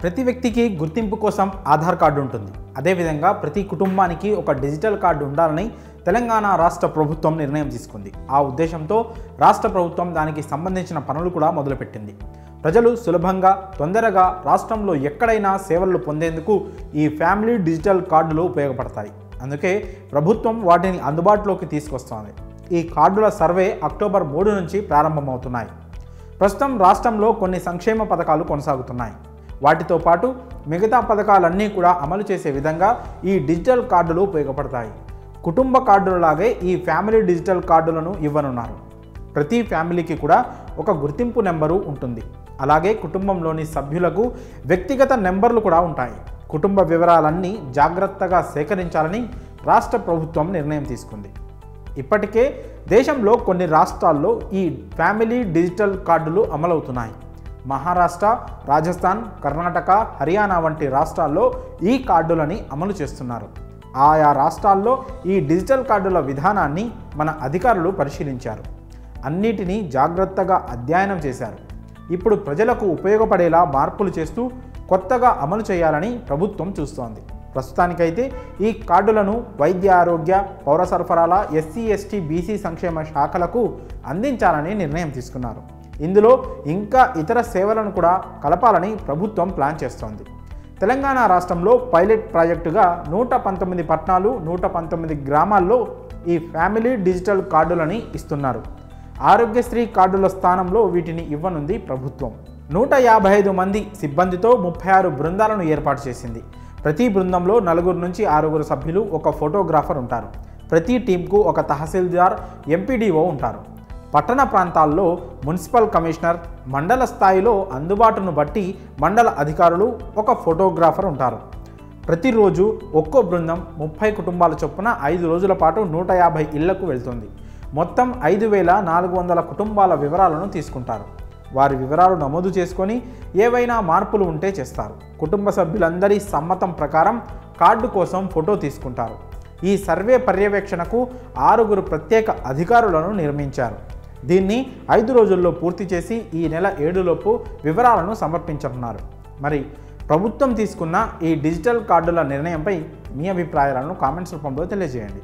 ప్రతి వ్యక్తికి గుర్తింపు కోసం ఆధార్ కార్డు ఉంటుంది. అదేవిధంగా ప్రతి కుటుంబానికి ఒక డిజిటల్ కార్డు ఉండాలని తెలంగాణ రాష్ట్ర ప్రభుత్వం నిర్ణయం తీసుకుంది. ఆ ఉద్దేశంతో రాష్ట్ర ప్రభుత్వం దానికి సంబంధించిన పనులు కూడా మొదలుపెట్టింది. ప్రజలు సులభంగా తొందరగా రాష్ట్రంలో ఎక్కడైనా సేవలు పొందేందుకు ఈ ఫ్యామిలీ డిజిటల్ కార్డులు ఉపయోగపడతాయి. అందుకే ప్రభుత్వం వాటిని అందుబాటులోకి తీసుకొస్తోంది. ఈ కార్డుల సర్వే అక్టోబర్ 3 నుంచి ప్రారంభమవుతున్నాయి. ప్రస్తుతం రాష్ట్రంలో కొన్ని సంక్షేమ పథకాలు కొనసాగుతున్నాయి. వాటితో పాటు మిగతా పథకాలన్నీ కూడా అమలు చేసే విధంగా ఈ డిజిటల్ కార్డులు ఉపయోగపడతాయి. కుటుంబ కార్డులలాగే ఈ ఫ్యామిలీ డిజిటల్ కార్డులను ఇవ్వనున్నారు. ప్రతి ఫ్యామిలీకి కూడా ఒక గుర్తింపు నెంబరు ఉంటుంది. అలాగే కుటుంబంలోని సభ్యులకు వ్యక్తిగత నెంబర్లు కూడా ఉంటాయి. కుటుంబ వివరాలన్నీ జాగ్రత్తగా సేకరించాలని రాష్ట్ర ప్రభుత్వం నిర్ణయం తీసుకుంది. ఇప్పటికే దేశంలో కొన్ని రాష్ట్రాల్లో ఈ ఫ్యామిలీ డిజిటల్ కార్డులు అమలవుతున్నాయి. మహారాష్ట్ర, రాజస్థాన్, కర్ణాటక, హర్యానా వంటి రాష్ట్రాల్లో ఈ కార్డులని అమలు చేస్తున్నారు. ఆయా రాష్ట్రాల్లో ఈ డిజిటల్ కార్డుల విధానాన్ని మన అధికారులు పరిశీలించారు. అన్నిటినీ జాగ్రత్తగా అధ్యయనం చేశారు. ఇప్పుడు ప్రజలకు ఉపయోగపడేలా మార్పులు చేస్తూ కొత్తగా అమలు చేయాలని ప్రభుత్వం చూస్తోంది. ప్రస్తుతానికైతే ఈ కార్డులను వైద్య ఆరోగ్య, పౌర సరఫరాల, ఎస్సీ ఎస్టీ బీసీ సంక్షేమ శాఖలకు అందించాలని నిర్ణయం తీసుకున్నారు. ఇందులో ఇంకా ఇతర సేవలను కూడా కలపాలని ప్రభుత్వం ప్లాన్ చేస్తోంది. తెలంగాణ రాష్ట్రంలో పైలట్ ప్రాజెక్టుగా 119 పట్టణాలు, 119 గ్రామాల్లో ఈ ఫ్యామిలీ డిజిటల్ కార్డులని ఇస్తున్నారు. ఆరోగ్యశ్రీ కార్డుల స్థానంలో వీటిని ఇవ్వనుంది ప్రభుత్వం. 155 మంది సిబ్బందితో 36 బృందాలను ఏర్పాటు చేసింది. ప్రతి బృందంలో 4 నుంచి 6 సభ్యులు, ఒక ఫోటోగ్రాఫర్ ఉంటారు. ప్రతి టీంకు ఒక తహసీల్దార్, ఎంపీడీఓ ఉంటారు. పట్టణ ప్రాంతాల్లో మున్సిపల్ కమిషనర్, మండల స్థాయిలో అందుబాటును బట్టి మండల అధికారులు, ఒక ఫోటోగ్రాఫర్ ఉంటారు. ప్రతిరోజు ఒక్కో బృందం 30 కుటుంబాల చొప్పున 5 రోజుల పాటు 150 ఇళ్లకు వెళ్తుంది. మొత్తం 5400 కుటుంబాల వివరాలను తీసుకుంటారు. వారి వివరాలు నమోదు చేసుకొని ఏవైనా మార్పులు ఉంటే చేస్తారు. కుటుంబ సభ్యులందరి సమ్మతం ప్రకారం కార్డు కోసం ఫోటో తీసుకుంటారు. ఈ సర్వే పర్యవేక్షణకు 6 ప్రత్యేక అధికారులను నియమించారు. దీన్ని 5 రోజుల్లో పూర్తి చేసి ఈ నెల 7 లోపు వివరాలను సమర్పించనున్నారు. మరి ప్రభుత్వం తీసుకున్న ఈ డిజిటల్ కార్డుల నిర్ణయంపై మీ అభిప్రాయాలను కామెంట్స్ రూపంలో తెలియజేయండి.